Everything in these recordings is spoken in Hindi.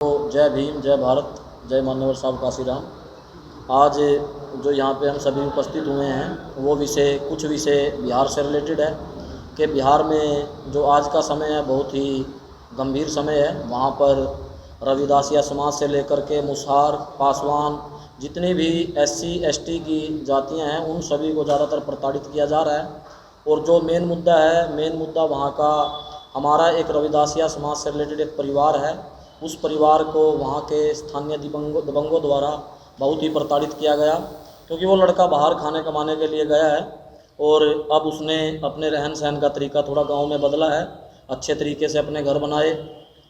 तो जय भीम, जय भारत, जय मान्यवर साहब काशीराम। आज जो यहाँ पे हम सभी उपस्थित हुए हैं वो कुछ विषय बिहार से रिलेटेड है कि बिहार में जो आज का समय है बहुत ही गंभीर समय है। वहाँ पर रविदासिया समाज से लेकर के मुसहर, पासवान, जितनी भी SC ST की जातियाँ हैं उन सभी को ज़्यादातर प्रताड़ित किया जा रहा है। और जो मेन मुद्दा वहाँ का हमारा एक रविदासिया समाज से रिलेटेड एक परिवार है, उस परिवार को वहाँ के स्थानीय दबंगों द्वारा बहुत ही प्रताड़ित किया गया, क्योंकि वो लड़का बाहर खाने कमाने के लिए गया है और अब उसने अपने रहन सहन का तरीका थोड़ा गांव में बदला है, अच्छे तरीके से अपने घर बनाए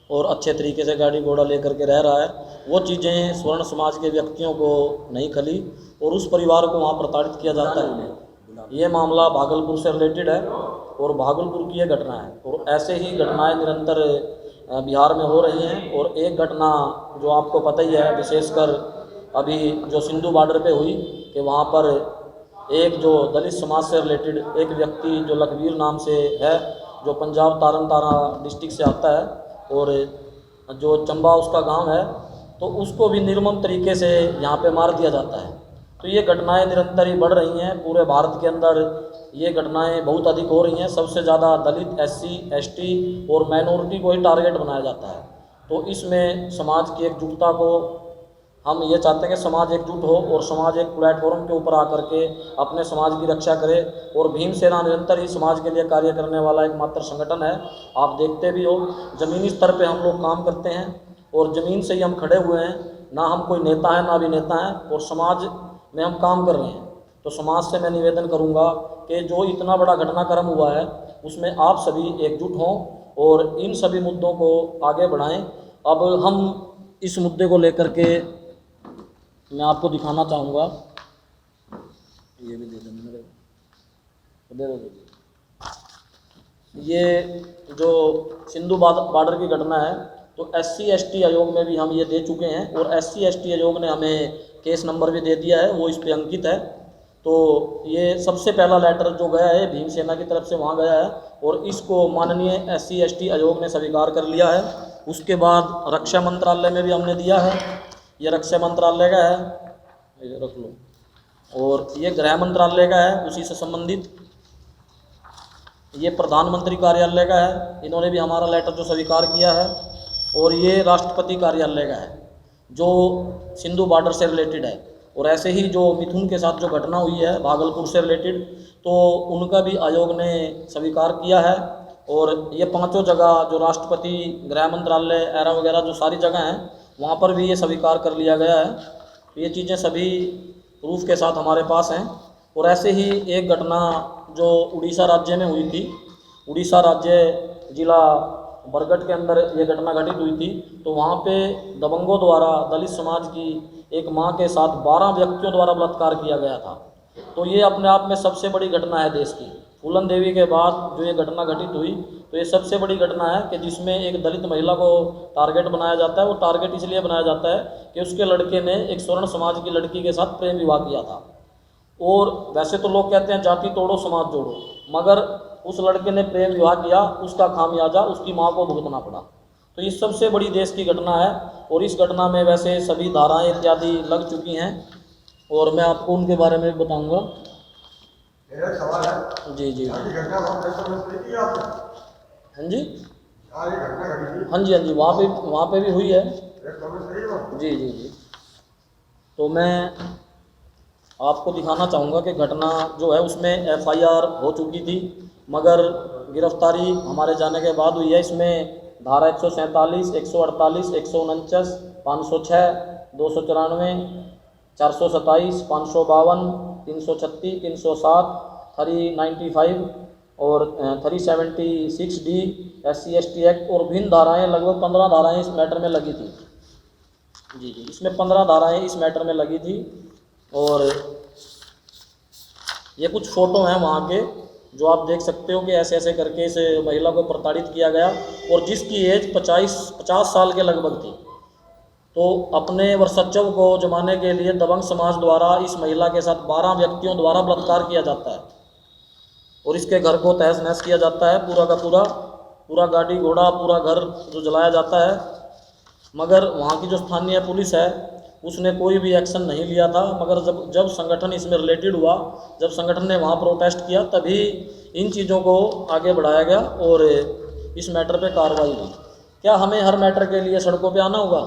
और अच्छे तरीके से गाड़ी घोड़ा लेकर के रह रहा है। वो चीज़ें स्वर्ण समाज के व्यक्तियों को नहीं खली और उस परिवार को वहाँ प्रताड़ित किया जाता है। ये मामला भागलपुर से रिलेटेड है और भागलपुर की ये घटना है और ऐसे ही घटनाएं निरंतर बिहार में हो रही हैं। और एक घटना जो आपको पता ही है, विशेषकर अभी जो सिंधु बॉर्डर पे हुई कि वहाँ पर एक जो दलित समाज से रिलेटेड एक व्यक्ति जो लखबीर नाम से है, जो पंजाब तारन तारा डिस्ट्रिक्ट से आता है और जो चंबा उसका गांव है, तो उसको भी निर्मम तरीके से यहाँ पे मार दिया जाता है। तो ये घटनाएं निरंतर ही बढ़ रही हैं। पूरे भारत के अंदर ये घटनाएं बहुत अधिक हो रही हैं। सबसे ज़्यादा दलित, SC ST और माइनॉरिटी को ही टारगेट बनाया जाता है। तो इसमें समाज की एकजुटता को हम ये चाहते हैं कि समाज एकजुट हो और समाज एक प्लेटफॉर्म के ऊपर आकर के अपने समाज की रक्षा करे। और भीम सेना निरंतर ही समाज के लिए कार्य करने वाला एकमात्र संगठन है। आप देखते भी हो, ज़मीनी स्तर पे हम लोग काम करते हैं और ज़मीन से ही हम खड़े हुए हैं, ना हम कोई नेता है ना अभिनेता हैं, और समाज में हम काम कर रहे हैं। तो समाज से मैं निवेदन करूंगा कि जो इतना बड़ा घटनाक्रम हुआ है उसमें आप सभी एकजुट हों और इन सभी मुद्दों को आगे बढ़ाएं। अब हम इस मुद्दे को लेकर के मैं आपको दिखाना चाहूँगा, ये भी दे दो। ये जो सिंधु बॉर्डर की घटना है, तो SC ST आयोग में भी हम ये दे चुके हैं और SC ST आयोग ने हमें केस नंबर भी दे दिया है, वो इस पे अंकित है। तो ये सबसे पहला लेटर जो गया है भीम सेना की तरफ से वहाँ गया है और इसको माननीय SC ST आयोग ने स्वीकार कर लिया है। उसके बाद रक्षा मंत्रालय में भी हमने दिया है, ये रक्षा मंत्रालय का है, ये रख लो, और ये गृह मंत्रालय का है उसी से संबंधित, ये प्रधानमंत्री कार्यालय का है, इन्होंने भी हमारा लेटर जो स्वीकार किया है, और ये राष्ट्रपति कार्यालय का है जो सिंधु बॉर्डर से रिलेटेड है। और ऐसे ही जो मिथुन के साथ जो घटना हुई है भागलपुर से रिलेटेड, तो उनका भी आयोग ने स्वीकार किया है। और ये पांचों जगह जो राष्ट्रपति, गृह मंत्रालय, एरा वगैरह जो सारी जगह हैं वहाँ पर भी ये स्वीकार कर लिया गया है। तो ये चीज़ें सभी प्रूफ के साथ हमारे पास हैं। और ऐसे ही एक घटना जो उड़ीसा राज्य में हुई थी, उड़ीसा राज्य जिला बरगढ़ के अंदर ये घटना घटित हुई थी। तो वहाँ पे दबंगों द्वारा दलित समाज की एक मां के साथ 12 व्यक्तियों द्वारा बलात्कार किया गया था। तो ये अपने आप में सबसे बड़ी घटना है देश की। फूलन देवी के बाद जो ये घटना घटित हुई, तो ये सबसे बड़ी घटना है कि जिसमें एक दलित महिला को टारगेट बनाया जाता है। वो टारगेट इसलिए बनाया जाता है कि उसके लड़के ने एक स्वर्ण समाज की लड़की के साथ प्रेम विवाह किया था। और वैसे तो लोग कहते हैं जाति तोड़ो समाज जोड़ो, मगर उस लड़के ने प्रेम विवाह किया, उसका खामियाजा उसकी माँ को भुगतना पड़ा। तो ये सबसे बड़ी देश की घटना है और इस घटना में वैसे सभी धाराएं इत्यादि लग चुकी हैं और मैं आपको उनके बारे में भी बताऊंगा। मेरा सवाल है जी जी घटना हाँ जी, घटना हाँ जी, वहाँ पे भी हुई है। जी जी जी। तो मैं आपको दिखाना चाहूँगा कि घटना जो है उसमें FIR हो चुकी थी, मगर गिरफ्तारी हमारे जाने के बाद हुई है। इसमें धारा 147, 148, 149, 506, 294, 427, 552, 336, 307, 395 और 376D SC ST एक्ट और भिन्न धाराएं, लगभग 15 धाराएं इस मैटर में लगी थी। जी जी, इसमें 15 धाराएं इस मैटर में लगी थी। और ये कुछ फ़ोटो हैं वहाँ के जो आप देख सकते हो कि ऐसे ऐसे करके इस महिला को प्रताड़ित किया गया और जिसकी एज 50 साल के लगभग थी। तो अपने वर्चस्व को जमाने के लिए दबंग समाज द्वारा इस महिला के साथ 12 व्यक्तियों द्वारा बलात्कार किया जाता है और इसके घर को तहस नहस किया जाता है, पूरा का पूरा गाड़ी घोड़ा पूरा घर जो जलाया जाता है। मगर वहाँ की जो स्थानीय पुलिस है उसने कोई भी एक्शन नहीं लिया था। मगर जब संगठन इसमें रिलेटेड हुआ, जब संगठन ने वहाँ प्रोटेस्ट किया, तभी इन चीज़ों को आगे बढ़ाया गया और इस मैटर पे कार्रवाई हुई। क्या हमें हर मैटर के लिए सड़कों पे आना होगा?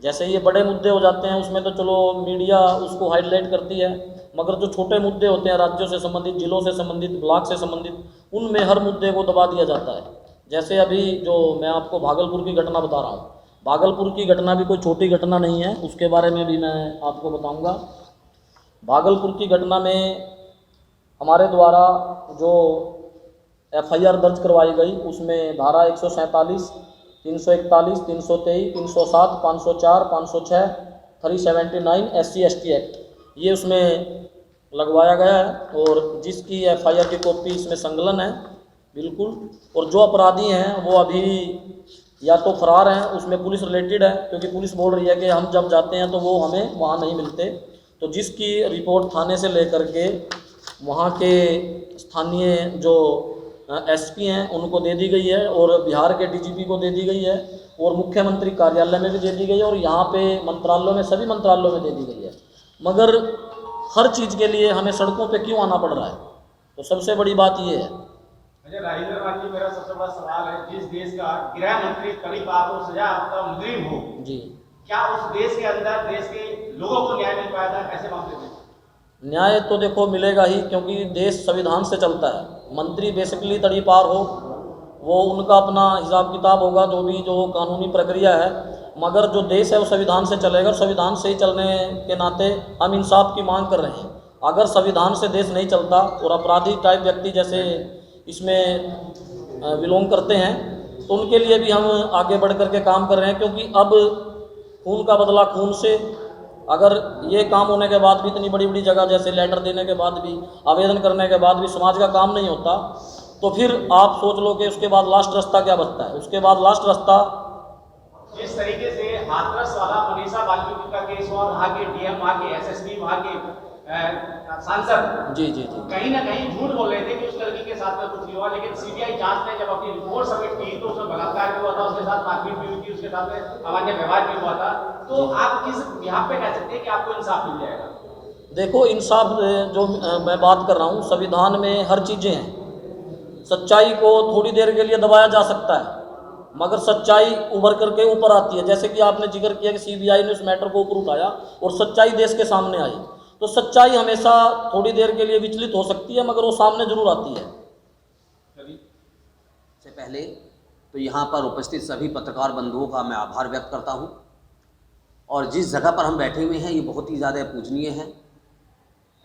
जैसे ये बड़े मुद्दे हो जाते हैं उसमें तो चलो मीडिया उसको हाईलाइट करती है, मगर जो छोटे मुद्दे होते हैं राज्यों से संबंधित, जिलों से संबंधित, ब्लॉक से संबंधित, उनमें हर मुद्दे को दबा दिया जाता है। जैसे अभी जो मैं आपको भागलपुर की घटना बता रहा हूँ, भागलपुर की घटना भी कोई छोटी घटना नहीं है, उसके बारे में भी मैं आपको बताऊँगा। भागलपुर की घटना में हमारे द्वारा जो FIR दर्ज करवाई गई उसमें धारा 147, 341, 323, 307, 504, 506, 379 SC/ST एक्ट, ये उसमें लगवाया गया है और जिसकी FIR की कॉपी इसमें संकलन है बिल्कुल। और जो अपराधी हैं वो अभी या तो फरार हैं, उसमें पुलिस रिलेटेड है, क्योंकि पुलिस बोल रही है कि हम जब जाते हैं तो वो हमें वहाँ नहीं मिलते। तो जिसकी रिपोर्ट थाने से लेकर के वहाँ के स्थानीय जो SP हैं उनको दे दी गई है और बिहार के DGP को दे दी गई है और मुख्यमंत्री कार्यालय में भी दे दी गई है और यहाँ पे मंत्रालयों में, सभी मंत्रालयों में दे दी गई है। मगर हर चीज़ के लिए हमें सड़कों पे क्यों आना पड़ रहा है? तो सबसे बड़ी बात ये है। राजेंद्र मान जी, मेरा सबसे बड़ा सवाल है, जिस देश का गृह मंत्री कड़ी पाप हो, सजा मुजरिम हो जी, क्या उस देश के अंदर देश के लोगों को न्याय मिल पाया था ऐसे मामले में? न्याय तो देखो मिलेगा ही, क्योंकि देश संविधान से चलता है। मंत्री बेसिकली तड़ी पार हो, वो उनका अपना हिसाब किताब होगा, जो कानूनी प्रक्रिया है, मगर जो देश है वो संविधान से चलेगा और संविधान से ही चलने के नाते हम इंसाफ की मांग कर रहे हैं। अगर संविधान से देश नहीं चलता और अपराधी टाइप व्यक्ति जैसे इसमें बिलोंग करते हैं तो उनके लिए भी हम आगे बढ़ कर के काम कर रहे हैं, क्योंकि अब खून का बदला खून से। अगर ये काम होने के बाद भी, इतनी बड़ी बड़ी जगह जैसे लेटर देने के बाद भी, आवेदन करने के बाद भी समाज का काम नहीं होता, तो फिर आप सोच लो कि उसके बाद लास्ट रास्ता क्या बचता है? उसके बाद लास्ट रास्ता जिस तरीके से हाथरस वाला मनीषा वाल्मीकि का केस हुआ, वहाँ के DM, वहाँ के SSP, वहाँ के सांसद जी कहीं ना कहीं झूठ बोल रहे थे कि उस लड़की के साथ में कुछ नहीं हुआ, लेकिन CBI जांच ने जब अपनी रिपोर्ट सबमिट की तो उसमें बलात्कार भी हुआ था, उसके साथ मारपीट भी हुई थी, उसके साथ में अमान्य व्यवहार भी हुआ था। तो आप किस यहाँ पे कह सकते हैं कि आपको इंसाफ मिल जाएगा? देखो, इंसाफ जो मैं बात कर रहा हूँ, संविधान में हर चीज़ें हैं। सच्चाई को थोड़ी देर के लिए दबाया जा सकता है, मगर सच्चाई उभर करके ऊपर आती है। जैसे कि आपने जिक्र किया कि CBI ने उस मैटर को ऊपर उठाया और सच्चाई देश के सामने आई, तो सच्चाई हमेशा थोड़ी देर के लिए विचलित हो सकती है, मगर वो सामने जरूर आती है। से पहले तो यहाँ पर उपस्थित सभी पत्रकार बंधुओं का मैं आभार व्यक्त करता हूँ, और जिस जगह पर हम बैठे हुए हैं ये बहुत ही ज़्यादा पूजनीय है।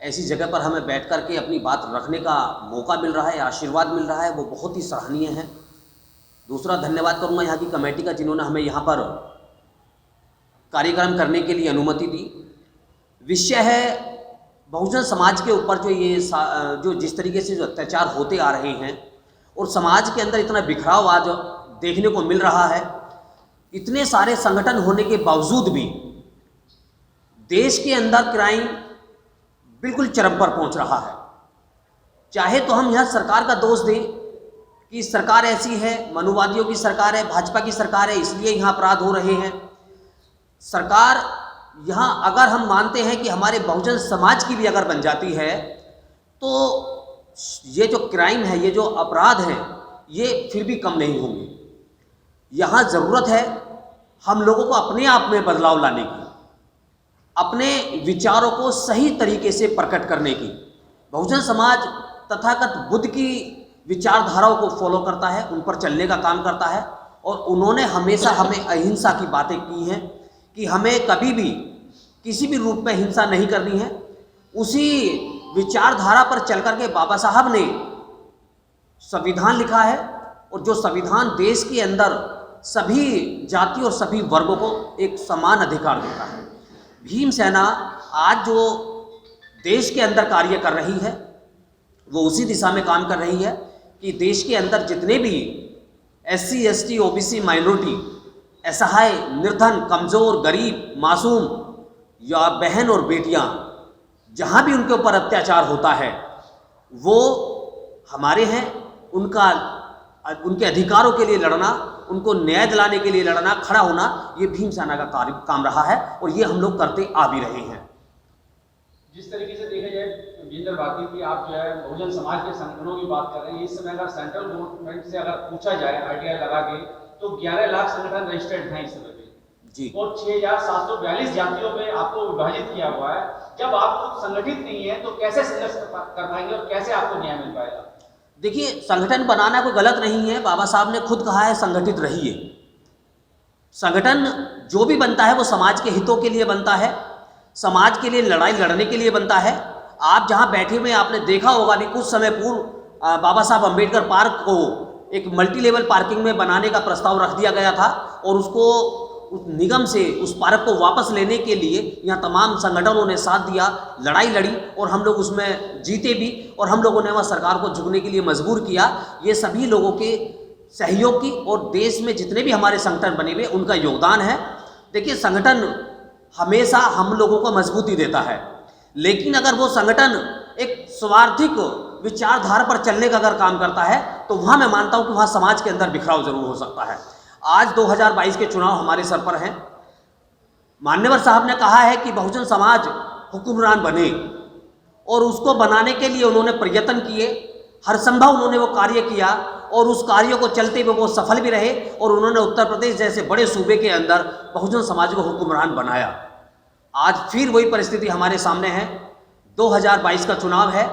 ऐसी जगह पर हमें बैठ कर के अपनी बात रखने का मौका मिल रहा है, आशीर्वाद मिल रहा है, वो बहुत ही सराहनीय है। दूसरा धन्यवाद करूँगा यहाँ की कमेटी का, जिन्होंने हमें यहाँ पर कार्यक्रम करने के लिए अनुमति दी। विषय है बहुजन समाज के ऊपर जो जिस तरीके से जो अत्याचार होते आ रहे हैं और समाज के अंदर इतना बिखराव आज देखने को मिल रहा है। इतने सारे संगठन होने के बावजूद भी देश के अंदर क्राइम बिल्कुल चरम पर पहुंच रहा है। चाहे तो हम यहाँ सरकार का दोष दें कि सरकार ऐसी है, मनुवादियों की सरकार है, भाजपा की सरकार है, इसलिए यहाँ अपराध हो रहे हैं। सरकार यहाँ अगर हम मानते हैं कि हमारे बहुजन समाज की भी अगर बन जाती है तो ये जो क्राइम है, ये जो अपराध हैं, ये फिर भी कम नहीं होंगे। यहाँ ज़रूरत है हम लोगों को अपने आप में बदलाव लाने की, अपने विचारों को सही तरीके से प्रकट करने की। बहुजन समाज तथागत बुद्ध की विचारधाराओं को फॉलो करता है, उन पर चलने का काम करता है, और उन्होंने हमेशा हमें अहिंसा की बातें की हैं कि हमें कभी भी किसी भी रूप में हिंसा नहीं करनी है। उसी विचारधारा पर चल करके बाबा साहब ने संविधान लिखा है, और जो संविधान देश के अंदर सभी जाति और सभी वर्गों को एक समान अधिकार देता है। भीम सेना आज जो देश के अंदर कार्य कर रही है वो उसी दिशा में काम कर रही है कि देश के अंदर जितने भी SC, ST, OBC, माइनॉरिटी, असहाय, निर्धन, कमज़ोर, गरीब, मासूम या बहन और बेटियां, जहां भी उनके ऊपर अत्याचार होता है वो हमारे हैं। उनके अधिकारों के लिए लड़ना उनको न्याय दिलाने के लिए लड़ना, खड़ा होना, ये भीम सेना का काम रहा है और ये हम लोग करते आ भी रहे हैं। जिस तरीके से देखा जाए जितेंद्र भारती की, आप जो है बहुजन समाज के संगठनों की बात कर रहे हैं, इस समय अगर सेंट्रल गवर्नमेंट से अगर पूछा जाए आरटीआई लगा के, तो 11 लाख संगठन रजिस्टर्ड हैं इस समय पे जी, और 6742 जातियों में आपको विभाजित किया हुआ है। जब आप खुद संगठित नहीं है तो कैसे संघर्ष कर पाएंगे और कैसे आपको न्याय मिल पाएगा? देखिए, संगठन बनाना कोई गलत नहीं है। बाबा साहब ने खुद कहा है संगठित रहिए। संगठन जो भी बनता है वो समाज के हितों के लिए बनता है, समाज के लिए लड़ाई लड़ने के लिए बनता है। आप जहां बैठे हुए आपने देखा होगा अभी कुछ समय पूर्व बाबा साहब अंबेडकर पार्क को एक मल्टी लेवल पार्किंग में बनाने का प्रस्ताव रख दिया गया था और उसको उस निगम से उस पार्क को वापस लेने के लिए यहाँ तमाम संगठनों ने साथ दिया, लड़ाई लड़ी और हम लोग उसमें जीते भी और हम लोगों ने वहाँ सरकार को झुकने के लिए मजबूर किया। ये सभी लोगों के सहयोग की और देश में जितने भी हमारे संगठन बने हुए उनका योगदान है। देखिए, संगठन हमेशा हम लोगों को मजबूती देता है, लेकिन अगर वो संगठन एक स्वार्थिक विचारधारा पर चलने का अगर काम करता है तो वहाँ मैं मानता हूँ कि वहाँ समाज के अंदर बिखराव जरूर हो सकता है। आज 2022 के चुनाव हमारे सर पर हैं। मान्यवर साहब ने कहा है कि बहुजन समाज हुक्मरान बने और उसको बनाने के लिए उन्होंने प्रयत्न किए, हर संभव उन्होंने वो कार्य किया और उस कार्य को चलते हुए वो सफल भी रहे और उन्होंने उत्तर प्रदेश जैसे बड़े सूबे के अंदर बहुजन समाज को हुक्मरान बनाया। आज फिर वही परिस्थिति हमारे सामने है। 2022 का चुनाव है।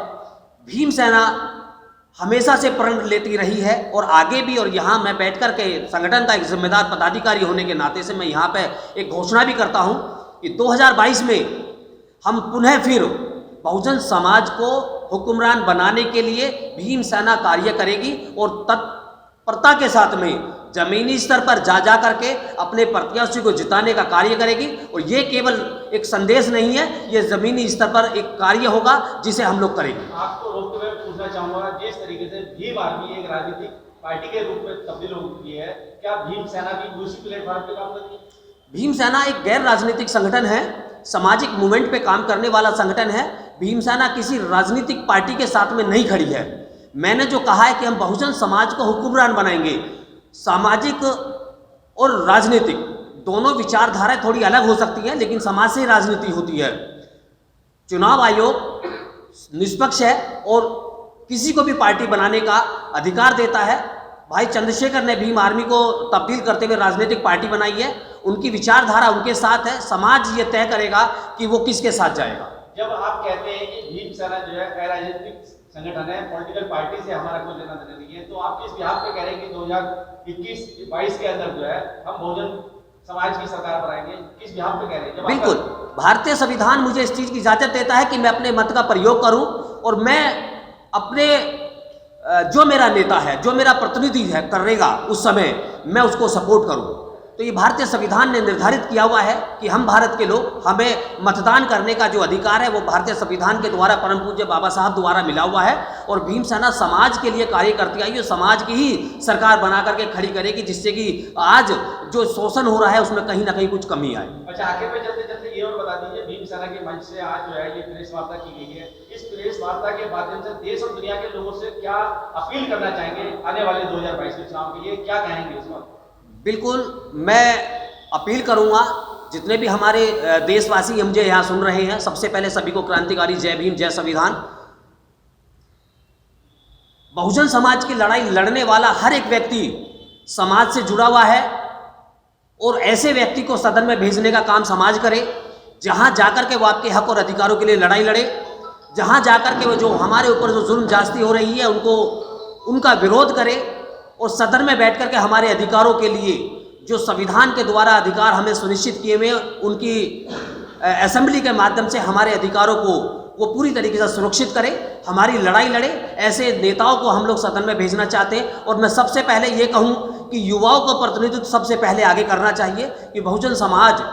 भीम सेना हमेशा से प्रण लेती रही है और आगे भी, और यहाँ मैं बैठकर के संगठन का एक जिम्मेदार पदाधिकारी होने के नाते से मैं यहाँ पे एक घोषणा भी करता हूँ कि 2022 में हम पुनः फिर बहुजन समाज को हुक्मरान बनाने के लिए भीम सेना कार्य करेगी और तत्परता के साथ में जमीनी स्तर पर जा करके अपने प्रत्याशी को जिताने का कार्य करेगी। और ये केवल एक संदेश नहीं है, ये जमीनी स्तर पर एक कार्य होगा जिसे हम लोग करेंगे। आपको रोकते हुए पूछना चाहूंगा, जिस तरीके से भीम आर्मी एक राजनीतिक पार्टी के रूप में तब्दील हो गई है, क्या भीम सेना भी उसी प्लेटफॉर्म पे काम करती है? भीम सेना एक गैर राजनीतिक संगठन है, सामाजिक मूवमेंट पे काम करने वाला संगठन है। भीम सेना किसी राजनीतिक पार्टी के साथ में नहीं खड़ी है। मैंने जो कहा है कि हम बहुजन समाज को हुक्मरान बनाएंगे, सामाजिक और राजनीतिक दोनों विचारधाराएं थोड़ी अलग हो सकती हैं, लेकिन समाज से राजनीति होती है। चुनाव आयोग निष्पक्ष है और किसी को भी पार्टी बनाने का अधिकार देता है। भाई चंद्रशेखर ने भीम आर्मी को तब्दील करते हुए राजनीतिक पार्टी बनाई है, उनकी विचारधारा उनके साथ है, समाज ये तय करेगा कि वो किसके साथ जाएगा। जब आप कहते हैं कि भीम सेना जो है राजनीतिक संगठन है, पॉलिटिकल पार्टी से हमारा कोई लेना देना नहीं है, तो आप किस बिहार पे कह रहे हैं कि 2021-22 के अंदर जो है हम बहुजन समाज की सरकार बनाएंगे, किस बिहार पे कह रहे हैं? बिल्कुल, भारतीय संविधान मुझे इस चीज की इजाजत देता है कि मैं अपने मत का प्रयोग करूं और मैं अपने जो मेरा नेता है, जो मेरा प्रतिनिधि है करेगा, उस समय मैं उसको सपोर्ट करूं। तो ये भारतीय संविधान ने निर्धारित किया हुआ है कि हम भारत के लोग, हमें मतदान करने का जो अधिकार है वो भारतीय संविधान के द्वारा परम पूज्य बाबा साहब द्वारा मिला हुआ है। और भीम सेना समाज के लिए कार्य करती आई है, समाज की ही सरकार बना करके खड़ी करेगी, जिससे कि आज जो शोषण हो रहा है उसमें कहीं ना कहीं कुछ कमी आए। अच्छा, आखिर में चलते चलते ये और बता दीजिए, भीम सेना के मंच से आज जो है ये प्रेस वार्ता की गई है, इस प्रेस वार्ता के माध्यम से देश और दुनिया के लोगों से क्या अपील करना चाहेंगे आने वाले 2022 के चुनाव के लिए, क्या कहेंगे इस बात? बिल्कुल, मैं अपील करूंगा जितने भी हमारे देशवासी मुझे यहाँ सुन रहे हैं, सबसे पहले सभी को क्रांतिकारी जय भीम, जय संविधान। बहुजन समाज की लड़ाई लड़ने वाला हर एक व्यक्ति समाज से जुड़ा हुआ है और ऐसे व्यक्ति को सदन में भेजने का काम समाज करे, जहां जाकर के वो आपके हक और अधिकारों के लिए लड़ाई लड़े, जहां जाकर के वो जो हमारे ऊपर जो जुल्म ज्यादती हो रही है उनका विरोध करे और सदन में बैठ करके हमारे अधिकारों के लिए जो संविधान के द्वारा अधिकार हमें सुनिश्चित किए हुए, उनकी असेंबली के माध्यम से हमारे अधिकारों को वो पूरी तरीके से सुरक्षित करे, हमारी लड़ाई लड़े। ऐसे नेताओं को हम लोग सदन में भेजना चाहते हैं। और मैं सबसे पहले ये कहूँ कि युवाओं का प्रतिनिधित्व सबसे पहले आगे करना चाहिए कि बहुजन समाज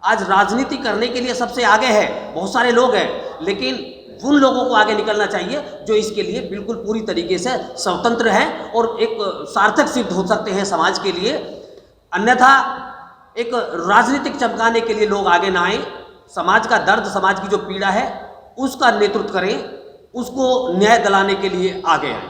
आज राजनीति करने के लिए सबसे आगे है। बहुत सारे लोग हैं, लेकिन उन लोगों को आगे निकलना चाहिए जो इसके लिए बिल्कुल पूरी तरीके से स्वतंत्र हैं और एक सार्थक सिद्ध हो सकते हैं समाज के लिए। अन्यथा एक राजनीतिक चमकाने के लिए लोग आगे ना आए, समाज का दर्द, समाज की जो पीड़ा है उसका नेतृत्व करें, उसको न्याय दिलाने के लिए आगे आए।